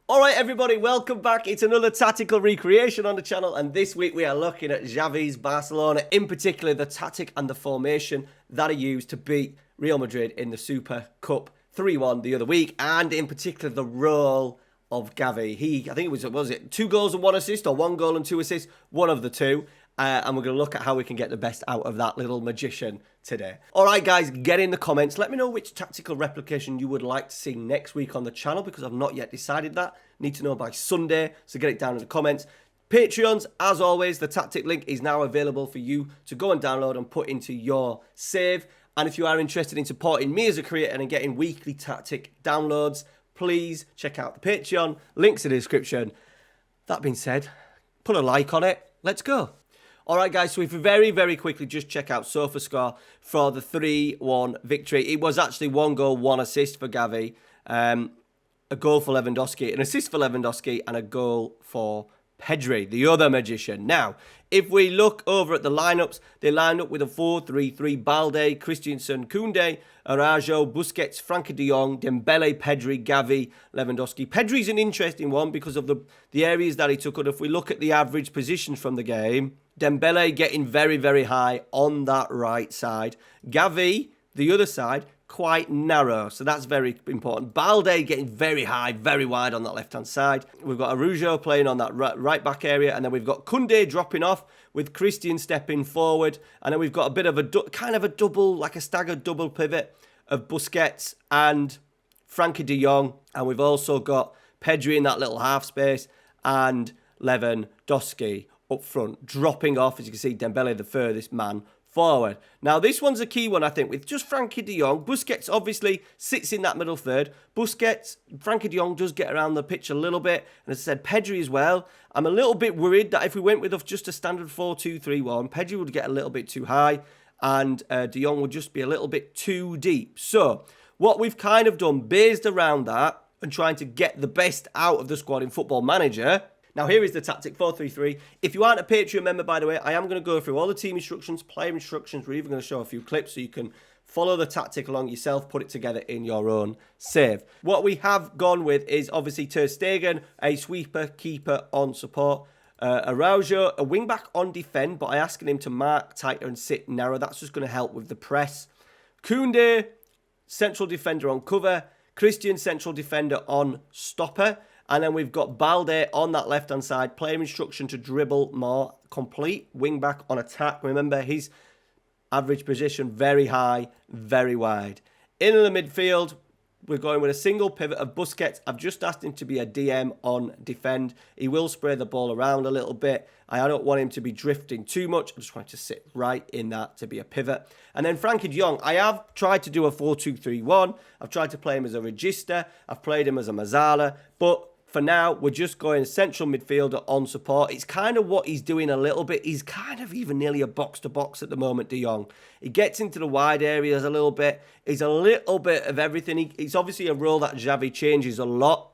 Alright everybody, welcome back. It's another tactical recreation on the channel, and this week we are looking at Xavi'S Barcelona, in particular the tactic and the formation that are used to beat Real Madrid in the Super Cup 3-1 the other week, and in particular the role of Xavi. I think it was it 2 goals and 1 assist, or 1 goal and 2 assists, one of the two. And we're going to look at how we can get the best out of that little magician today. Alright guys, get in the comments. Let me know which tactical replication you would like to see next week on the channel, because I've not yet decided that. Need to know by Sunday, so get it down in the comments. Patreons, as always, the tactic link is now available for you to go and download and put into your save. And if you are interested in supporting me as a creator and getting weekly tactic downloads, please check out the Patreon. Links in the description. That being said, put a like on it. Let's go. Alright guys, so if we very quickly just check out SofaScore for the 3-1 victory. It was actually 1 goal, 1 assist for Xavi, a goal for Lewandowski, an assist for Lewandowski, and a goal for Pedri, the other magician. Now, if we look over at the lineups, they line up with a 4-3-3, Balde, Christensen, Koundé, Araujo, Busquets, Frankie de Jong, Dembele, Pedri, Xavi, Lewandowski. Pedri's an interesting one because of the areas that he took on. If we look at the average positions from the game, Dembele getting very high on that right side. Xavi, the other side, quite narrow, so that's very important. Balde getting very high, very wide on that left-hand side. We've got Araujo playing on that right back area, and then we've got Koundé dropping off with Christian stepping forward, and then we've got a bit of a kind of a double, like a staggered double pivot of Busquets and Frankie de Jong, and we've also got Pedri in that little half space and Lewandowski up front, dropping off, as you can see, Dembele the furthest man forward. Now, this one's a key one, I think, with just Frankie de Jong. Busquets obviously sits in that middle third. Frankie de Jong does get around the pitch a little bit. And as I said, Pedri as well. I'm a little bit worried that if we went with just a standard 4-2-3-1, Pedri would get a little bit too high and de Jong would just be a little bit too deep. So, what we've kind of done, based around that and trying to get the best out of the squad in Football Manager. Now, here is the tactic, 4-3-3. If you aren't a Patreon member, by the way, I am going to go through all the team instructions, player instructions. We're even going to show a few clips so you can follow the tactic along yourself, put it together in your own save. What we have gone with is obviously Ter Stegen, a sweeper, keeper on support. Araujo, a wing-back on defend, but I asking him to mark tighter and sit narrow. That's just going to help with the press. Koundé, central defender on cover. Christian, central defender on stopper. And then we've got Balde on that left-hand side. Player instruction to dribble more. Complete wing-back on attack. Remember, his average position very high, very wide. In the midfield, we're going with a single pivot of Busquets. I've just asked him to be a DM on defend. He will spray the ball around a little bit. I don't want him to be drifting too much. I just want him to sit right in that to be a pivot. And then Frankie de Jong. I have tried to do a 4-2-3-1. I've tried to play him as a regista. I've played him as a Mazzala. But for now, we're just going central midfielder on support. It's kind of what he's doing a little bit. He's kind of even nearly a box-to-box at the moment, de Jong. He gets into the wide areas a little bit. He's a little bit of everything. He's obviously a role that Xavi changes a lot,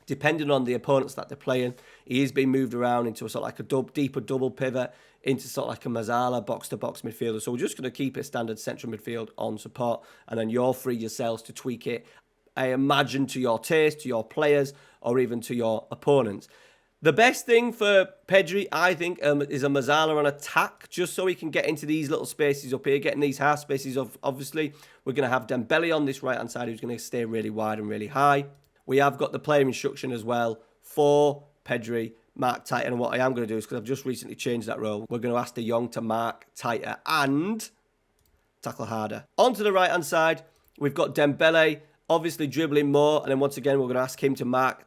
depending on the opponents that they're playing. He is being moved around into a sort of like a deeper double pivot, into sort of like a Mazzala box-to-box midfielder. So we're just going to keep it standard central midfield on support, and then you're free yourselves to tweak it, I imagine, to your taste, to your players, or even to your opponents. The best thing for Pedri, I think, is a Mazzala on attack, just so he can get into these little spaces up here, getting these half spaces of, obviously, we're going to have Dembele on this right-hand side, who's going to stay really wide and really high. We have got the player instruction as well for Pedri, mark tighter, and what I am going to do is, because I've just recently changed that role, we're going to ask de Jong to mark tighter and tackle harder. Onto the right-hand side, we've got Dembele, obviously dribbling more, and then once again we're going to ask him to mark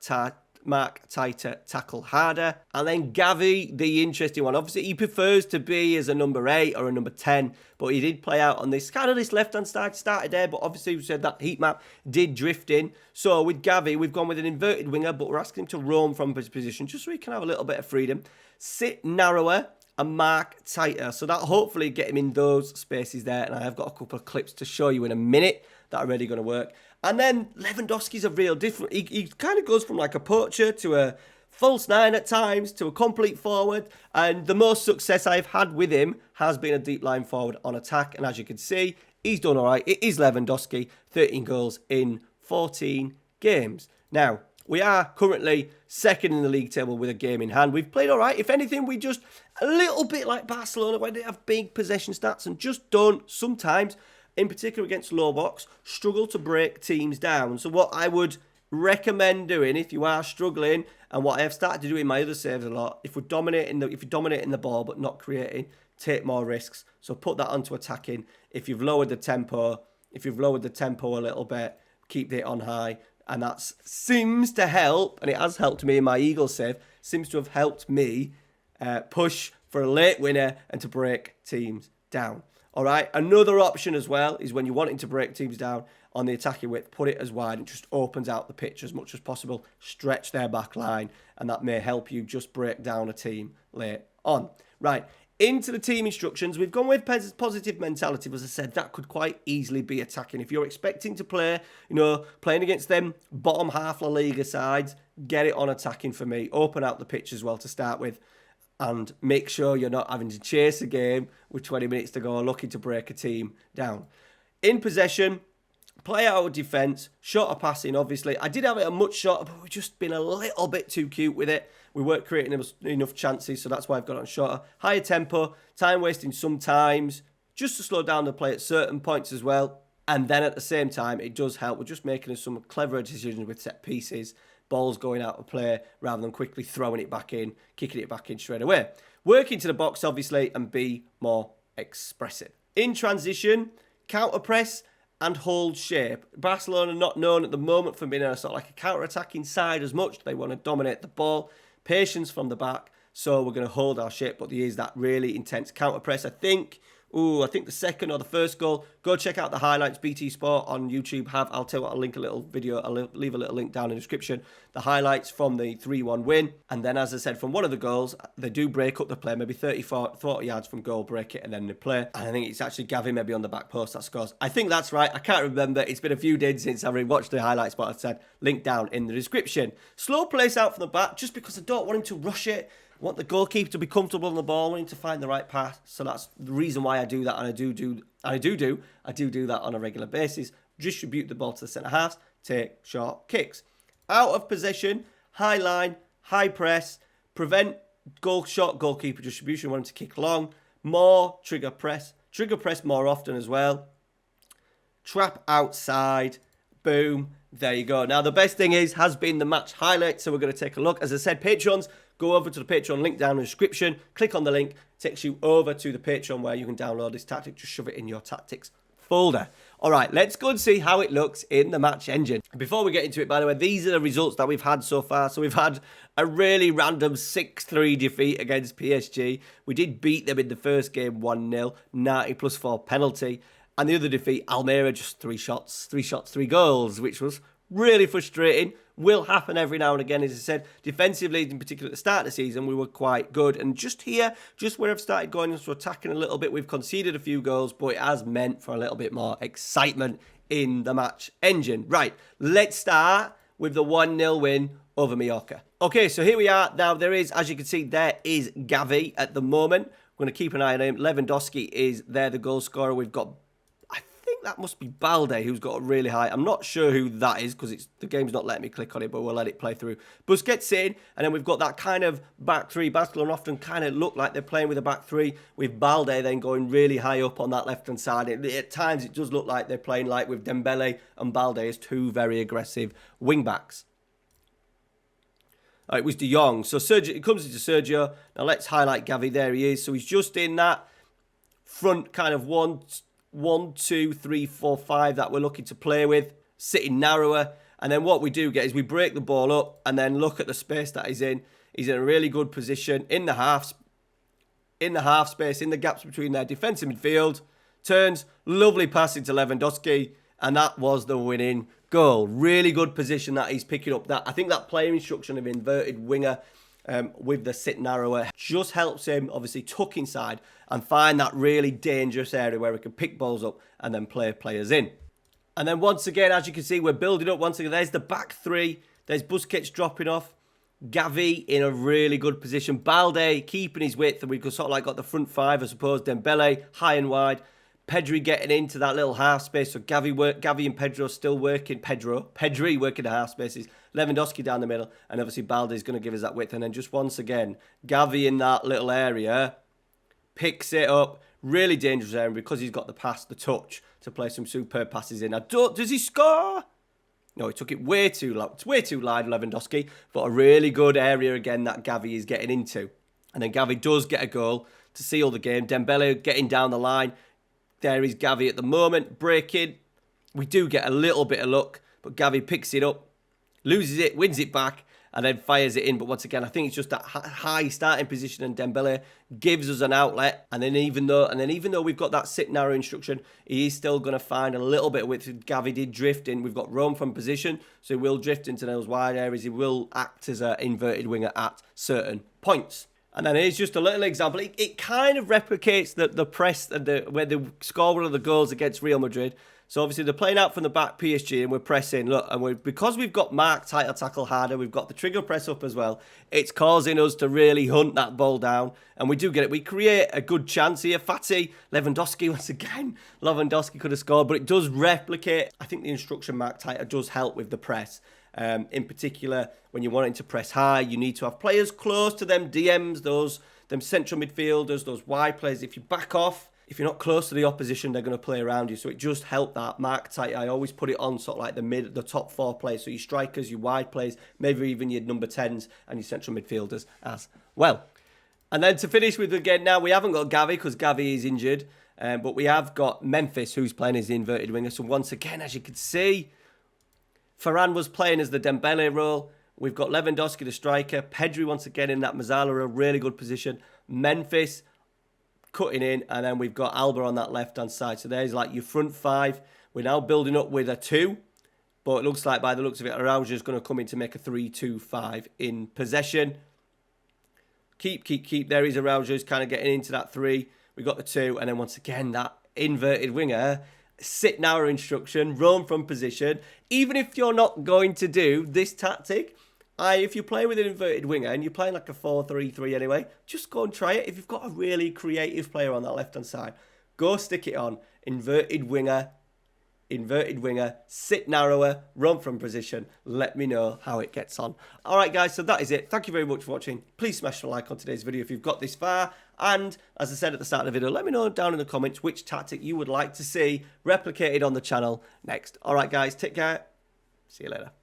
tighter, tackle harder. And then Xavi, the interesting one. Obviously he prefers to be as a number 8 or a number 10, but he did play out on this kind of this left-hand side, started there, but obviously we said that heat map did drift in. So with Xavi, we've gone with an inverted winger, but we're asking him to roam from his position just so he can have a little bit of freedom, sit narrower and mark tighter. So that hopefully get him in those spaces there, and I have got a couple of clips to show you in a minute that are really going to work. And then Lewandowski's a real different. He kind of goes from like a poacher to a false 9 at times to a complete forward. And the most success I've had with him has been a deep line forward on attack. And as you can see, he's done all right. It is Lewandowski, 13 goals in 14 games. Now, We are currently second in the league table with a game in hand. We've played all right. If anything, we just a little bit like Barcelona, where they have big possession stats and just don't sometimes, in particular against low box, struggle to break teams down. So what I would recommend doing if you are struggling, and what I have started to do in my other saves a lot, if you're dominating the ball but not creating, take more risks. So put that onto attacking. If you've lowered the tempo a little bit, keep it on high. And that seems to help, and it has helped me in my Eagles save, seems to have helped me push for a late winner and to break teams down. All right, another option as well is when you're wanting to break teams down on the attacking width, put it as wide. It just opens out the pitch as much as possible, stretch their back line, and that may help you just break down a team late on. Right, into the team instructions, we've gone with positive mentality. As I said, that could quite easily be attacking. If you're expecting to play, playing against them bottom half La Liga sides, get it on attacking for me. Open out the pitch as well to start with, and make sure you're not having to chase a game with 20 minutes to go looking to break a team down. In possession, play out defence, shorter passing, obviously. I did have it a much shorter, but we've just been a little bit too cute with it. We weren't creating enough chances, so that's why I've got it on shorter. Higher tempo, time wasting sometimes, just to slow down the play at certain points as well. And then at the same time, it does help. We're just making some cleverer decisions with set pieces, balls going out of play, rather than quickly throwing it back in, kicking it back in straight away. Work into the box, obviously, and be more expressive. In transition, counter press and hold shape. Barcelona not known at the moment for being a sort of like a counter-attacking side as much. They want to dominate the ball. Patience from the back. So we're going to hold our shape, but there is that really intense counter press. I think the second or the first goal, go check out the highlights. BT Sport on YouTube I'll tell you what, I'll link a little video. I'll leave a little link down in the description. The highlights from the 3-1 win. And then, as I said, from one of the goals, they do break up the play, maybe 40 yards from goal, break it, and then they play. And I think it's actually Xavi maybe on the back post that scores. I think that's right. I can't remember. It's been a few days since I rewatched the highlights, but I said link down in the description. Slow place out from the back, just because I don't want him to rush it. I want the goalkeeper to be comfortable on the ball, wanting to find the right pass. So that's the reason why I do that, and I do do that on a regular basis. Distribute the ball to the centre halves, take short kicks. Out of possession, high line, high press, prevent short goalkeeper distribution, want him to kick long. More trigger press more often as well. Trap outside, boom, there you go. Now the best thing has been the match highlight, so we're going to take a look. As I said, Patrons, go over to the Patreon link down in the description. Click on the link. Takes you over to the Patreon where you can download this tactic. Just shove it in your tactics folder. All right, let's go and see how it looks in the match engine. Before we get into it, by the way, these are the results that we've had so far. So we've had a really random 6-3 defeat against PSG. We did beat them in the first game 1-0, 90+4 penalty. And the other defeat, Almeria, just 3 shots, 3 goals, which was really frustrating. Will happen every now and again, as I said. Defensively, in particular at the start of the season, we were quite good. And just here, just where I've started going into attacking a little bit, we've conceded a few goals, but it has meant for a little bit more excitement in the match engine. Right, let's start with the 1-0 win over Mallorca. Okay, so here we are. Now, there is, as you can see, there is Xavi at the moment. We're going to keep an eye on him. Lewandowski is there, the goal scorer. We've got, that must be Balde, who's got a really high. I'm not sure who that is because the game's not letting me click on it, but we'll let it play through. Busquets in, and then we've got that kind of back three. Barcelona often kind of look like they're playing with a back three, with Balde then going really high up on that left-hand side. At times, it does look like they're playing like with Dembele and Balde as two very aggressive wing-backs. It was De Jong. So it comes into Sergio. Now let's highlight Xavi. There he is. So he's just in that front kind of 1, 2, 3, 4, 5 that we're looking to play with, sitting narrower. And then what we do get is we break the ball up and then look at the space that he's in. He's in a really good position in the half space, in the gaps between their defensive midfield. Turns, lovely pass into Lewandowski, and that was the winning goal. Really good position that he's picking up. I think that player instruction of inverted winger with the sit narrower just helps him obviously tuck inside and find that really dangerous area where he can pick balls up and then play players in. And then once again, as you can see, we're building up. Once again, there's the back three. There's Busquets dropping off. Xavi in a really good position. Balde keeping his width, and we've sort of like got the front five, I suppose. Dembele high and wide. Pedri getting into that little half space. So Gavi and Pedro still working. Pedri working the half spaces. Lewandowski down the middle. And obviously Balde's going to give us that width. And then just once again, Gavi in that little area. Picks it up. Really dangerous area because he's got the pass, the touch to play some superb passes in. Does he score? No, he took it way too low. It's way too live, Lewandowski. But a really good area again that Gavi is getting into. And then Gavi does get a goal to seal the game. Dembele getting down the line. There is Gavi at the moment, breaking. We do get a little bit of luck, but Gavi picks it up, loses it, wins it back, and then fires it in. But once again, I think it's just that high starting position, and Dembele gives us an outlet. And then even though we've got that sit narrow instruction, he is still going to find a little bit of width. Gavi did drift in. We've got Rome from position, so he will drift into those wide areas. He will act as an inverted winger at certain points. And then here's just a little example. It kind of replicates the press and where they score one of the goals against Real Madrid. So obviously they're playing out from the back, PSG, and we're pressing. Look, and because we've got Mark tighter, tackle harder, we've got the trigger press up as well. It's causing us to really hunt that ball down, and we do get it. We create a good chance here. Fati, Lewandowski once again. Lewandowski could have scored, but it does replicate. I think the instruction Mark tighter does help with the press. In particular, when you're wanting to press high, you need to have players close to them DMs, them central midfielders, those wide players. If you back off, if you're not close to the opposition, they're going to play around you. So it just helped that mark tight. I always put it on sort of like the top 4 players. So your strikers, your wide players, maybe even your number 10s and your central midfielders as well. And then to finish with again, now we haven't got Gavi because Gavi is injured, but we have got Memphis who's playing as the inverted winger. So once again, as you can see, Ferran was playing as the Dembele role. We've got Lewandowski, the striker. Pedri once again in that Mazzala role, really good position. Memphis cutting in, and then we've got Alba on that left-hand side. So there's like your front 5. We're now building up with a 2, but it looks like by the looks of it, Araujo is going to come in to make a 3-2-5 in possession. Keep. There is Araujo's kind of getting into that 3. We got the 2, and then once again that inverted winger. Sit narrow instruction, run from position. Even if you're not going to do this tactic, if you play with an inverted winger and you're playing like a 4-3-3 anyway, just go and try it. If you've got a really creative player on that left-hand side, go stick it on. Inverted winger, sit narrower, run from position. Let me know how it gets on. All right, guys, so that is it. Thank you very much for watching. Please smash the like on today's video if you've got this far. And as I said at the start of the video, let me know down in the comments which tactic you would like to see replicated on the channel next. All right, guys, take care. See you later.